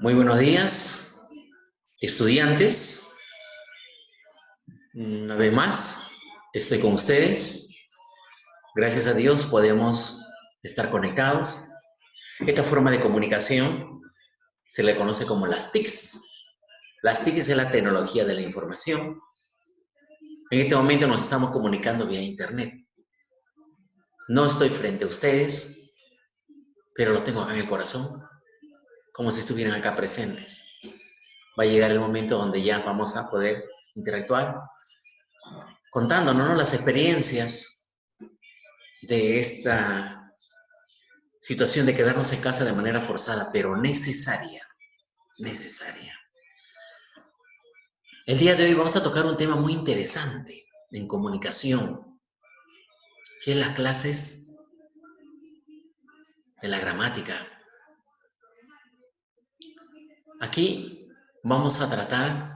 Muy buenos días, estudiantes. Una vez más, estoy con ustedes. Gracias a Dios podemos estar conectados. Esta forma de comunicación se le conoce como las TICs. Las TICs es la tecnología de la información. En este momento nos estamos comunicando vía Internet. No estoy frente a ustedes, pero lo tengo acá en el corazón, como si estuvieran acá presentes. Va a llegar el momento donde ya vamos a poder interactuar contándonos, ¿no?, las experiencias de esta situación de quedarnos en casa de manera forzada, pero necesaria, necesaria. El día de hoy vamos a tocar un tema muy interesante en comunicación, que es las clases de la gramática. Aquí vamos a tratar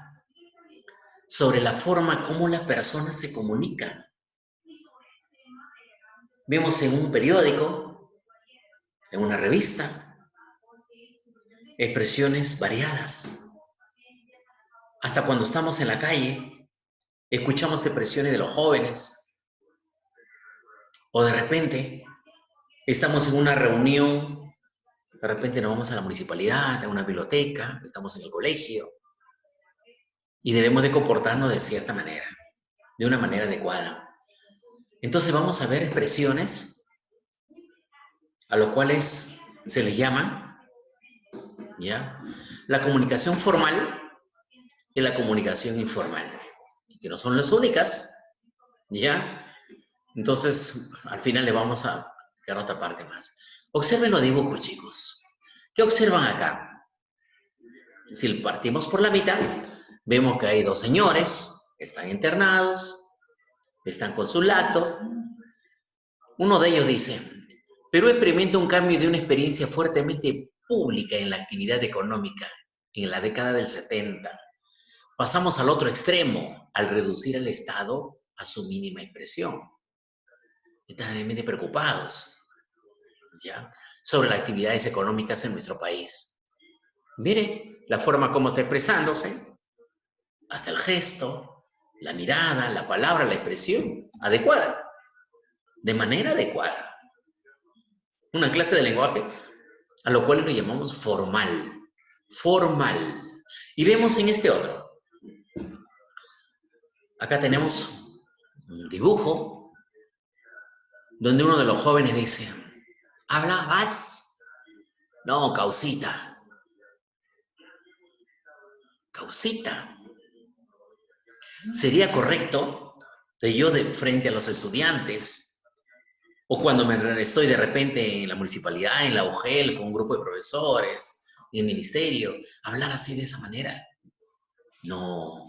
sobre la forma como las personas se comunican. Vemos en un periódico, en una revista, expresiones variadas. Hasta cuando estamos en la calle, escuchamos expresiones de los jóvenes, o de repente estamos en una reunión, de repente nos vamos a la municipalidad, a una biblioteca, estamos en el colegio, y debemos de comportarnos de cierta manera, de una manera adecuada. Entonces vamos a ver expresiones a las cuales se les llama, ¿ya?, la comunicación formal y la comunicación informal, que no son las únicas, ¿ya? Entonces, al final le vamos a quedar otra parte más. Observen los dibujos, chicos. ¿Qué observan acá? Si partimos por la mitad, vemos que hay dos señores, están internados, están con su lato. Uno de ellos dice: Perú experimenta un cambio de una experiencia fuertemente pública en la actividad económica en la década del 70. Pasamos al otro extremo, al reducir el Estado a su mínima expresión. Están realmente preocupados, ¿ya?, sobre las actividades económicas en nuestro país. Mire la forma como está expresándose, hasta el gesto, la mirada, la palabra, la expresión adecuada, de manera adecuada. Una clase de lenguaje a lo cual lo llamamos formal, formal. Y vemos en este otro, acá tenemos un dibujo donde uno de los jóvenes dice: ¿hablabas? No, causita. Causita. Sería correcto de yo de frente a los estudiantes, o cuando estoy de repente en la municipalidad, en la UGEL, con un grupo de profesores, en el ministerio, hablar así de esa manera. No,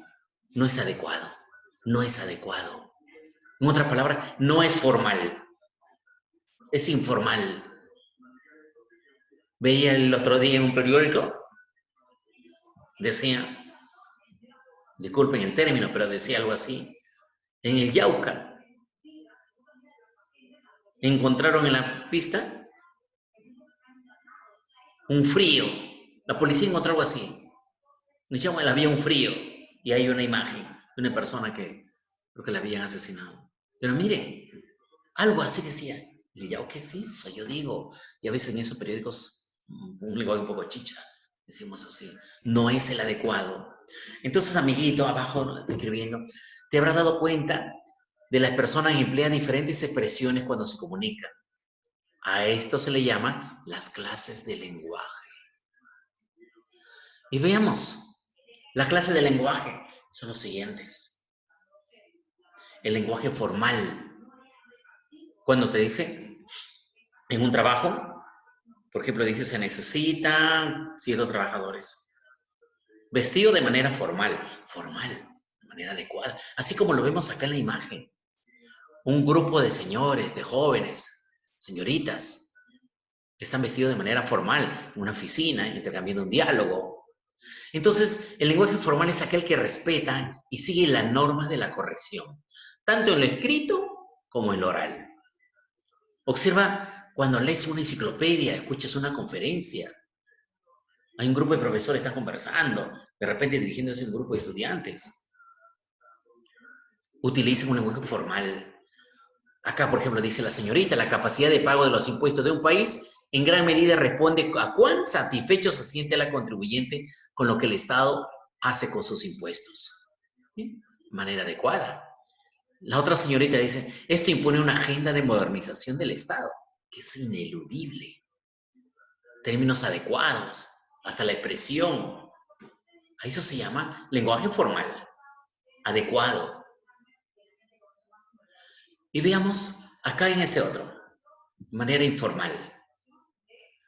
no es adecuado. No es adecuado. En otras palabras, no es formal. Es informal. Veía el otro día en un periódico, decía, disculpen el término, pero decía algo así: en el Yauca encontraron en la pista un frío. La policía encontró algo así. Nos llama, había un frío y hay una imagen de una persona que creo que la habían asesinado. Pero mire, algo así decía. Y yo, ¿qué es eso? Yo digo, y a veces en esos periódicos, un lenguaje un poco chicha, decimos así, no es el adecuado. Entonces, amiguito, abajo escribiendo, te habrás dado cuenta de las personas que emplean diferentes expresiones cuando se comunican. A esto se le llama las clases de lenguaje. Y veamos, la clase de lenguaje son los siguientes. El lenguaje formal, cuando te dice en un trabajo, por ejemplo, dice se necesitan ciertos trabajadores. Vestido de manera formal, de manera adecuada, así como lo vemos acá en la imagen. Un grupo de señores, de jóvenes, señoritas, están vestidos de manera formal, en una oficina, intercambiando un diálogo. Entonces, el lenguaje formal es aquel que respeta y sigue las normas de la corrección, tanto en lo escrito como en lo oral. Observa cuando lees una enciclopedia, escuchas una conferencia. Hay un grupo de profesores que están conversando, de repente dirigiéndose a un grupo de estudiantes. Utilizan un lenguaje formal. Acá, por ejemplo, dice la señorita, la capacidad de pago de los impuestos de un país en gran medida responde a cuán satisfecho se siente la contribuyente con lo que el Estado hace con sus impuestos. ¿Sí? De manera adecuada. La otra señorita dice, esto impone una agenda de modernización del Estado, que es ineludible. Términos adecuados, hasta la expresión. A eso se llama lenguaje formal, adecuado. Y veamos acá en este otro, de manera informal.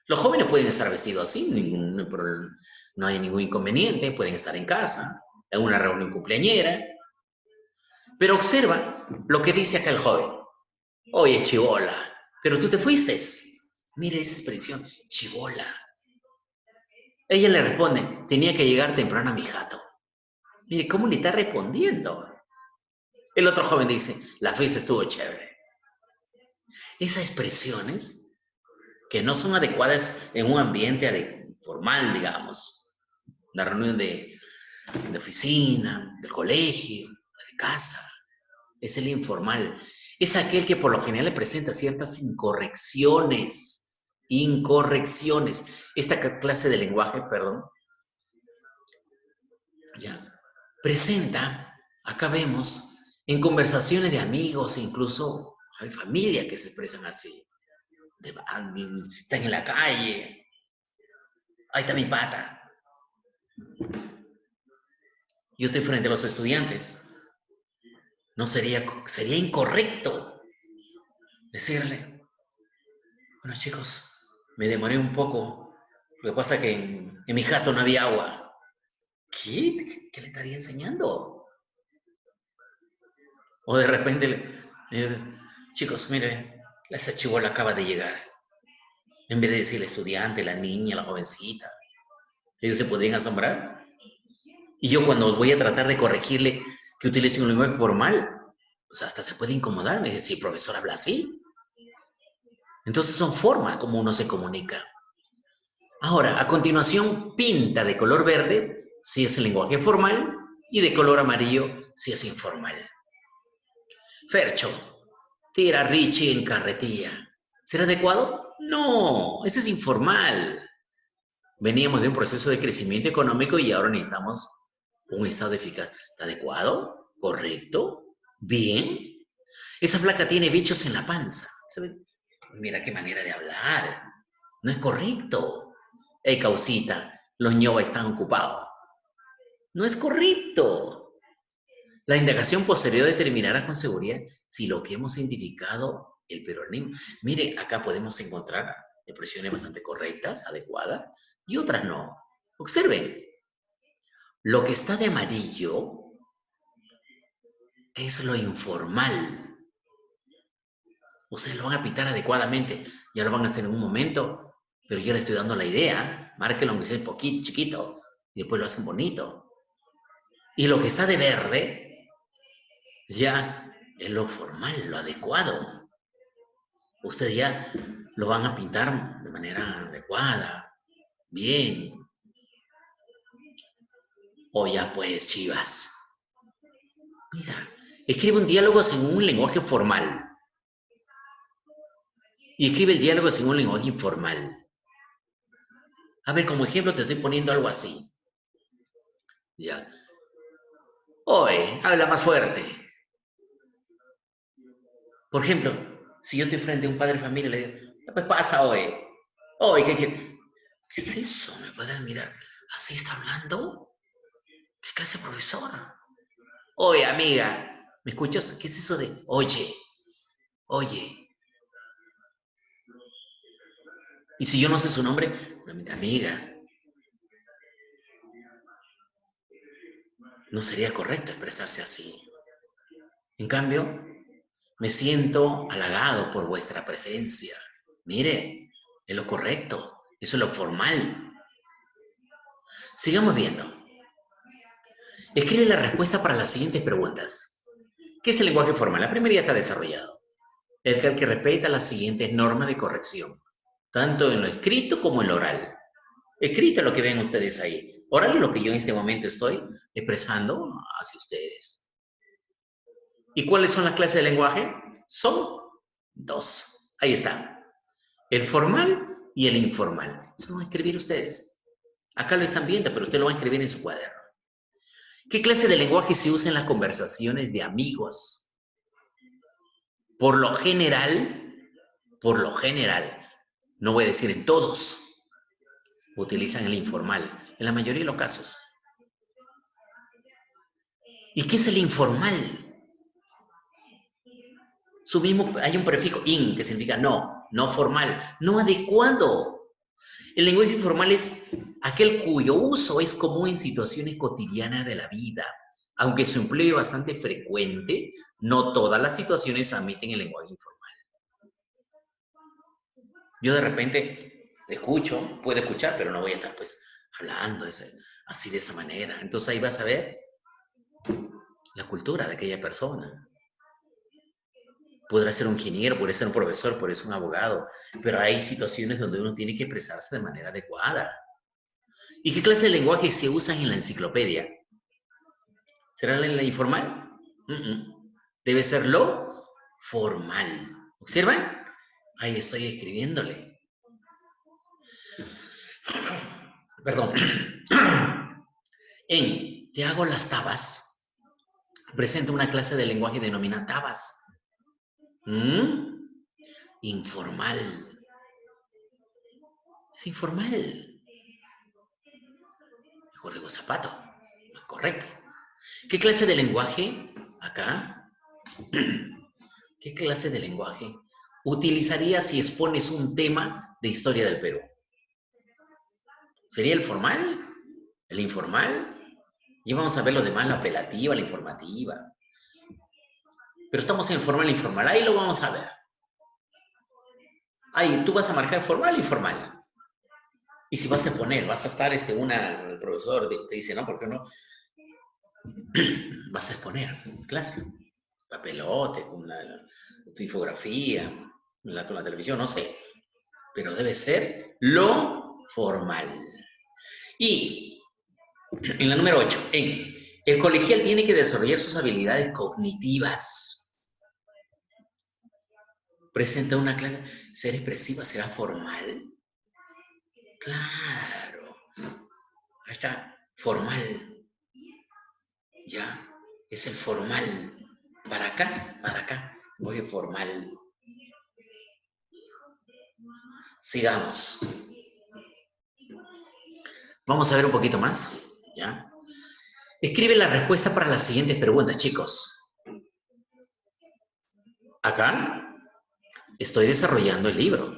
Los jóvenes pueden estar vestidos así, no hay ningún inconveniente, pueden estar en casa, en una reunión cumpleañera. Pero observa lo que dice acá el joven. Oye, chibola, pero tú te fuiste. Mira esa expresión, chibola. Ella le responde, tenía que llegar temprano a mi jato. Mire, ¿cómo le está respondiendo? El otro joven dice, la fiesta estuvo chévere. Esas expresiones que no son adecuadas en un ambiente formal, digamos, la reunión de oficina, del colegio, de casa, es el informal. Es aquel que por lo general le presenta ciertas incorrecciones. Esta clase de lenguaje, perdón, ya, presenta, acá vemos, en conversaciones de amigos e incluso hay familia que se expresan así. Están en la calle, ahí está mi pata. Yo estoy frente a los estudiantes. No sería incorrecto decirle, bueno chicos, me demoré un poco, lo que pasa es que en mi jato no había agua. ¿Qué? ¿Qué le estaría enseñando? O de repente, chicos, miren, esa chibola acaba de llegar. En vez de decir el estudiante, la niña, la jovencita, ellos se podrían asombrar. Y yo cuando voy a tratar de corregirle que utilice un lenguaje formal, pues hasta se puede incomodar. Me dice, si el profesor habla así. Entonces son formas como uno se comunica. Ahora, a continuación, pinta de color verde si es el lenguaje formal y de color amarillo si es informal. Fercho, tira a Richie en carretilla. ¿Será adecuado? No, ese es informal. Veníamos de un proceso de crecimiento económico y ahora necesitamos un estado eficaz. ¿Está adecuado? ¿Correcto? ¿Bien? Esa flaca tiene bichos en la panza. ¿Sabes? Mira qué manera de hablar. No es correcto. Causita, los ñobas están ocupados. No es correcto. La indagación posterior determinará con seguridad si lo que hemos identificado el peronismo. Mire, acá podemos encontrar expresiones bastante correctas, adecuadas, y otras no. Observen, lo que está de amarillo es lo informal. Ustedes lo van a pitar adecuadamente, ya lo van a hacer en un momento, pero yo le estoy dando la idea, márquelo aunque sea un poquito chiquito, y después lo hacen bonito. Y lo que está de verde, ya es lo formal, lo adecuado. Ustedes ya lo van a pintar de manera adecuada, bien. O ya pues, chivas. Mira, escribe un diálogo sin un lenguaje formal. Y escribe el diálogo sin un lenguaje informal. A ver, como ejemplo te estoy poniendo algo así. Ya. Oye, habla más fuerte. Por ejemplo, si yo estoy frente a un padre de familia, le digo, pues pasa, oye. Oye, ¿qué es eso? ¿Me podrán mirar? ¿Así está hablando? ¿Qué clase de profesor? Oye, amiga, ¿me escuchas? ¿Qué es eso de oye? Oye. Y si yo no sé su nombre, amiga, no sería correcto expresarse así. En cambio, me siento halagado por vuestra presencia. Mire, es lo correcto, eso es lo formal. Sigamos viendo. Escribe la respuesta para las siguientes preguntas. ¿Qué es el lenguaje formal? La primera ya está desarrollado. El que respeta las siguientes normas de corrección, tanto en lo escrito como en lo oral. Escrito lo que ven ustedes ahí. Oral lo que yo en este momento estoy expresando hacia ustedes. ¿Y cuáles son las clases de lenguaje? Son dos. Ahí está. El formal y el informal. Eso lo van a escribir ustedes. Acá lo están viendo, pero usted lo va a escribir en su cuaderno. ¿Qué clase de lenguaje se usa en las conversaciones de amigos? Por lo general, no voy a decir en todos, utilizan el informal, en la mayoría de los casos. ¿Y qué es el informal? Hay un prefijo in que significa no, no formal, no adecuado. El lenguaje informal es aquel cuyo uso es común en situaciones cotidianas de la vida. Aunque su empleo es bastante frecuente, no todas las situaciones admiten el lenguaje informal. Yo de repente escucho, puedo escuchar, pero no voy a estar pues hablando así de esa manera. Entonces ahí vas a ver la cultura de aquella persona. Podrá ser un ingeniero, puede ser un profesor, puede ser un abogado, pero hay situaciones donde uno tiene que expresarse de manera adecuada. ¿Y qué clase de lenguaje se usa en la enciclopedia? ¿Será la informal? Debe ser lo formal. ¿Observan? Ahí estoy escribiéndole. Perdón. En Te hago las tabas, presenta una clase de lenguaje denominada tabas. Informal. Es informal. Mejor digo zapato. Correcto. ¿Qué clase de lenguaje? Acá. ¿Qué clase de lenguaje utilizarías si expones un tema de historia del Perú? ¿Sería el formal? ¿El informal? Y vamos a ver los demás, la apelativa, la informativa. Pero estamos en formal e informal. Ahí lo vamos a ver. Ahí tú vas a marcar formal e informal. Y si vas a poner, vas a estar el profesor te dice, no, ¿por qué no? Vas a exponer clase. Papelote, con tu infografía, con la televisión, no sé. Pero debe ser lo formal. Y en la número 8, el colegial tiene que desarrollar sus habilidades cognitivas. Presenta una clase. ¿Ser expresiva será formal? Claro. Ahí está. Formal. Ya. Es el formal. Para acá. Oye, formal. Sigamos. Vamos a ver un poquito más. ¿Ya? Escribe la respuesta para las siguientes preguntas, chicos. Acá estoy desarrollando el libro.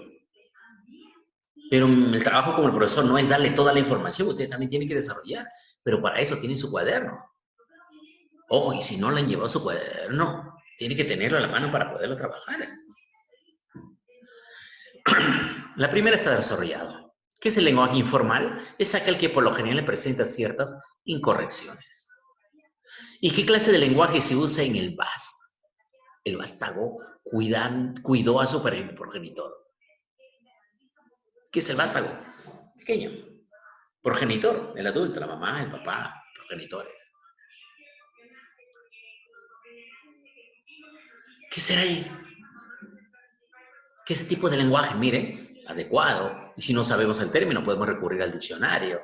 Pero el trabajo como el profesor no es darle toda la información, usted también tiene que desarrollar. Pero para eso tiene su cuaderno. Ojo, y si no le han llevado su cuaderno, tiene que tenerlo a la mano para poderlo trabajar. La primera está desarrollado. ¿Qué es el lenguaje informal? Es aquel que por lo general presenta ciertas incorrecciones. ¿Y qué clase de lenguaje se usa en el El vástago cuidó a su progenitor. ¿Qué es el vástago? Pequeño. Progenitor, el adulto, la mamá, el papá, progenitores. ¿Qué será ahí? ¿Qué es ese tipo de lenguaje? Mire, adecuado. Y si no sabemos el término, podemos recurrir al diccionario.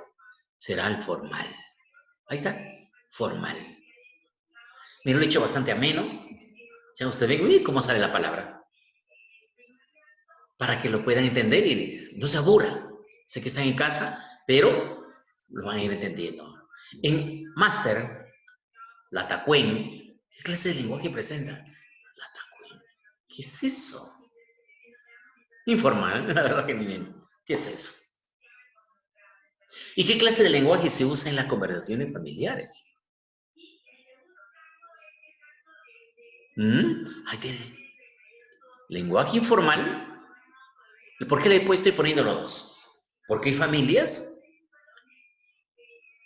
Será el formal. Ahí está, formal. Mire, lo he hecho bastante ameno. Ya usted ve, uy, cómo sale la palabra. Para que lo puedan entender y no se aburra. Sé que están en casa, pero lo van a ir entendiendo. En máster, la Tacuen, ¿qué clase de lenguaje presenta? La Tacuen. ¿Qué es eso? Informal, la verdad que ni bien. ¿Qué es eso? ¿Y qué clase de lenguaje se usa en las conversaciones familiares? Ahí tiene. Lenguaje informal. ¿Y por qué estoy poniendo los dos? Porque hay familias,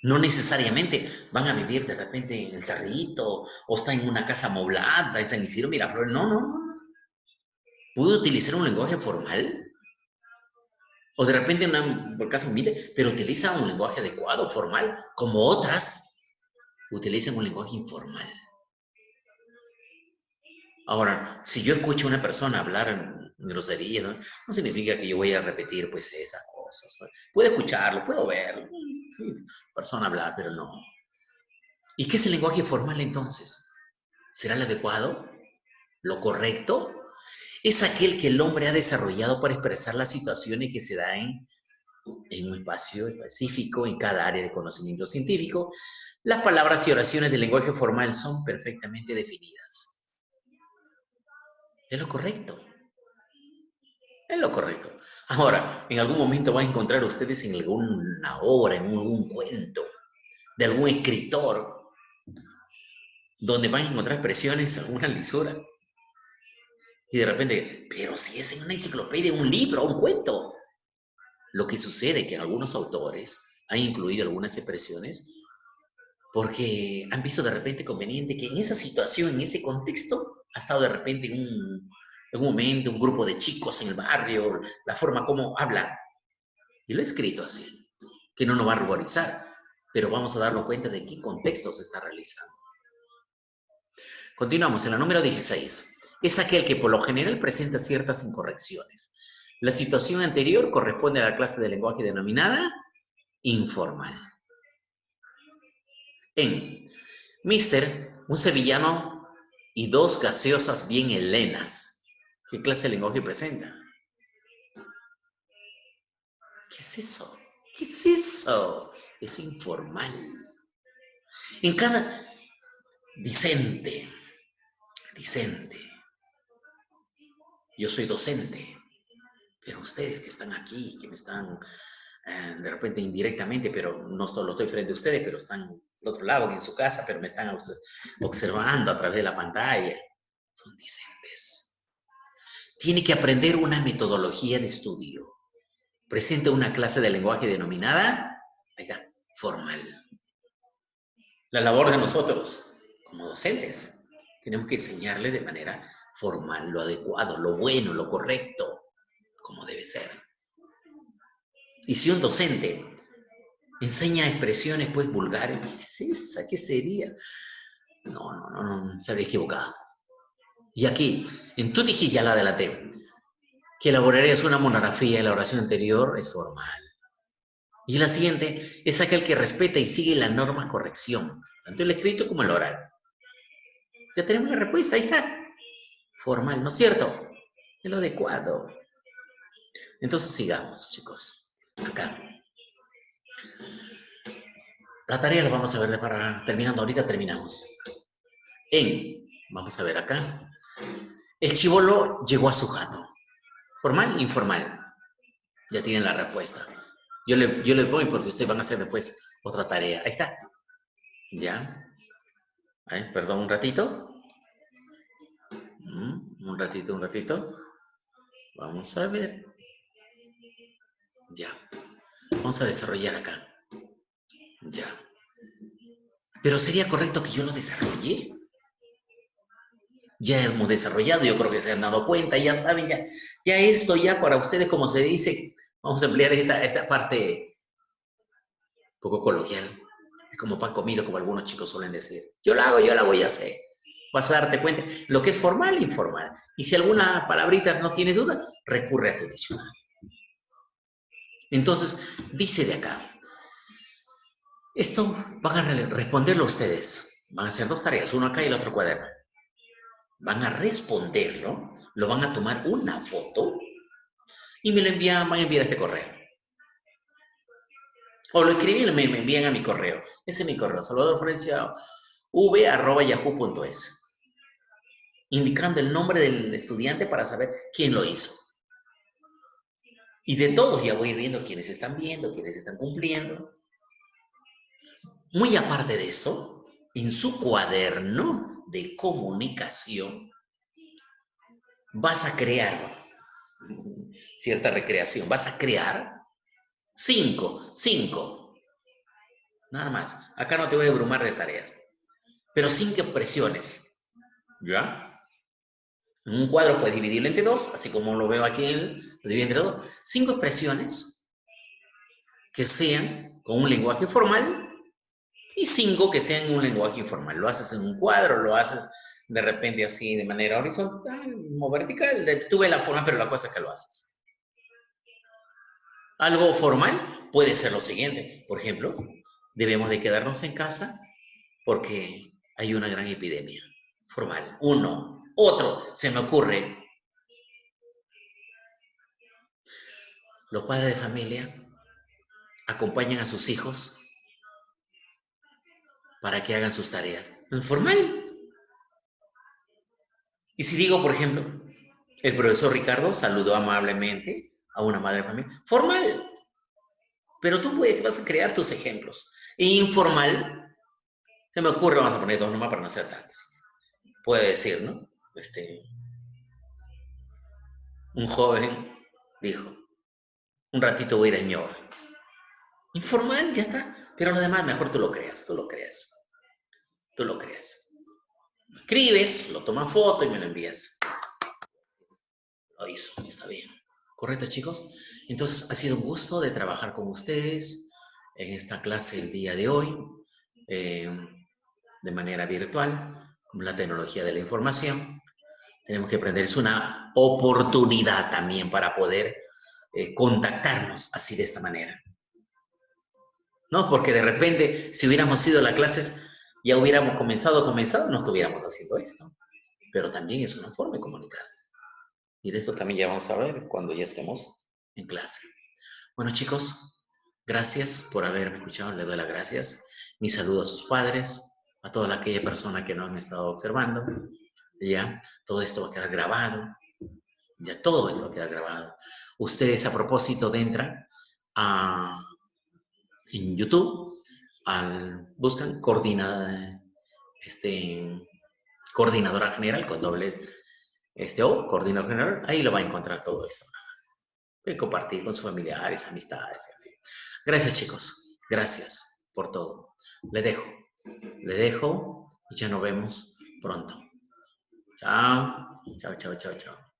no necesariamente van a vivir de repente en el Cerrito o están en una casa amoblada en San Isidro, Miraflores. No. ¿Puedo utilizar un lenguaje formal? O de repente, por caso humilde, pero utiliza un lenguaje adecuado, formal, como otras utilizan un lenguaje informal. Ahora, si yo escucho a una persona hablar en groserías, no significa que yo voy a repetir pues esas cosas, ¿no? Puedo escucharlo, puedo verlo, sí, persona hablar, pero no. ¿Y qué es el lenguaje formal entonces? ¿Será el adecuado? ¿Lo correcto? Es aquel que el hombre ha desarrollado para expresar las situaciones que se dan en un espacio específico, en cada área de conocimiento científico. Las palabras y oraciones del lenguaje formal son perfectamente definidas. Es lo correcto. Es lo correcto. Ahora, en algún momento van a encontrar ustedes en alguna obra, en algún cuento, de algún escritor, donde van a encontrar expresiones, alguna lisura. Y de repente, pero si es en una enciclopedia, un libro, un cuento. Lo que sucede es que algunos autores han incluido algunas expresiones porque han visto de repente conveniente que en esa situación, en ese contexto, ha estado de repente en un momento un grupo de chicos en el barrio, la forma como hablan. Y lo he escrito así, que no nos va a ruborizar, pero vamos a darnos cuenta de qué contexto se está realizando. Continuamos en la número 16. Es aquel que por lo general presenta ciertas incorrecciones. La situación anterior corresponde a la clase de lenguaje denominada informal. En Mister, un sevillano y dos gaseosas bien helenas. ¿Qué clase de lenguaje presenta? ¿Qué es eso? ¿Qué es eso? Es informal. En cada discente, yo soy docente, pero ustedes que están aquí, que me están de repente indirectamente, pero no solo estoy frente a ustedes, pero están al otro lado, en su casa, pero me están observando a través de la pantalla, son discentes. Tiene que aprender una metodología de estudio. Presenta una clase de lenguaje denominada, ahí está, formal. La labor de nosotros, como docentes, tenemos que enseñarle de manera formal lo adecuado, lo bueno, lo correcto, como debe ser. Y si un docente enseña expresiones pues vulgares, ¿qué es esa? ¿Qué sería? No, se habría equivocado. Y aquí, en tu dije ya la delaté, que elaborarías una monografía en la oración anterior es formal. Y la siguiente es aquel que respeta y sigue las normas corrección, tanto el escrito como el oral. Ya tenemos la respuesta, ahí está. Formal, ¿no es cierto? Es lo adecuado. Entonces sigamos, chicos. Acá. La tarea la vamos a ver para terminando. Ahorita terminamos. Vamos a ver acá. El chibolo llegó a su jato. ¿Formal? Informal. Ya tienen la respuesta. Yo le voy porque ustedes van a hacer después otra tarea. Ahí está. ¿Ya? Perdón, un ratito. Un ratito. Vamos a ver. Ya. Vamos a desarrollar acá. Ya. Pero ¿sería correcto que yo lo desarrolle? Ya hemos desarrollado, yo creo que se han dado cuenta, ya saben, ya esto ya para ustedes, como se dice, vamos a emplear esta parte un poco coloquial. Es como pan comido, como algunos chicos suelen decir. Yo la voy a hacer. Vas a darte cuenta. Lo que es formal, informal. Y si alguna palabrita no tiene duda, recurre a tu diccionario. Entonces, dice de acá. Esto van a responderlo ustedes. Van a hacer dos tareas, uno acá y el otro cuaderno. Van a responderlo, lo van a tomar una foto y me lo van a enviar a este correo. O lo escriben y me envían a mi correo. Ese es mi correo, salvadorflorenciav@yahoo.es. Indicando el nombre del estudiante para saber quién lo hizo. Y de todos ya voy a ir viendo quiénes están viendo, quiénes están cumpliendo. Muy aparte de esto, en su cuaderno de comunicación vas a crear cierta recreación. Vas a crear cinco. Nada más. Acá no te voy a abrumar de tareas. Pero 5 expresiones. ¿Ya? En un cuadro puedes dividirlo entre 2, así como lo veo aquí, lo divido entre 2. 5 expresiones que sean con un lenguaje formal y 5 que sean en un lenguaje informal. Lo haces en un cuadro, lo haces de repente así de manera horizontal o vertical. Tú ves la forma, pero la cosa es que lo haces. Algo formal puede ser lo siguiente. Por ejemplo, debemos de quedarnos en casa porque hay una gran epidemia. Formal. Uno. Otro, se me ocurre. Los padres de familia acompañan a sus hijos para que hagan sus tareas. Formal. Y si digo, por ejemplo, el profesor Ricardo saludó amablemente a una madre de familia. Formal. Pero tú vas a crear tus ejemplos. Informal, se me ocurre, vamos a poner 2 nomás para no ser tantos. Puede decir, ¿no? Un joven dijo, un ratito voy a ir a Ñoa. Informal, ya está. Pero lo demás mejor tú lo creas, tú lo creas. Tú lo creas. Lo escribes, lo tomas foto y me lo envías. Lo hizo, está bien. ¿Correcto, chicos? Entonces, ha sido un gusto de trabajar con ustedes en esta clase el día de hoy, de manera virtual, con la tecnología de la información. Tenemos que aprender, es una oportunidad también para poder contactarnos así de esta manera. ¿No? Porque de repente, si hubiéramos ido a las clases, ya hubiéramos comenzado, no estuviéramos haciendo esto. Pero también es una forma de comunicar. Y de esto también ya vamos a ver cuando ya estemos en clase. Bueno, chicos, gracias por haberme escuchado. Les doy las gracias. Mi saludo a sus padres, a toda aquella persona que nos han estado observando. Ya, todo esto va a quedar grabado. Ya todo esto va a quedar grabado. Ustedes, a propósito, de entran en YouTube, buscan coordinadora general con doble O, coordinador general, ahí lo va a encontrar todo eso. Pueden compartir con sus familiares, amistades, en fin. Gracias, chicos. Gracias por todo. Le dejo y ya nos vemos pronto. Chao, chao, chao, chao, chao.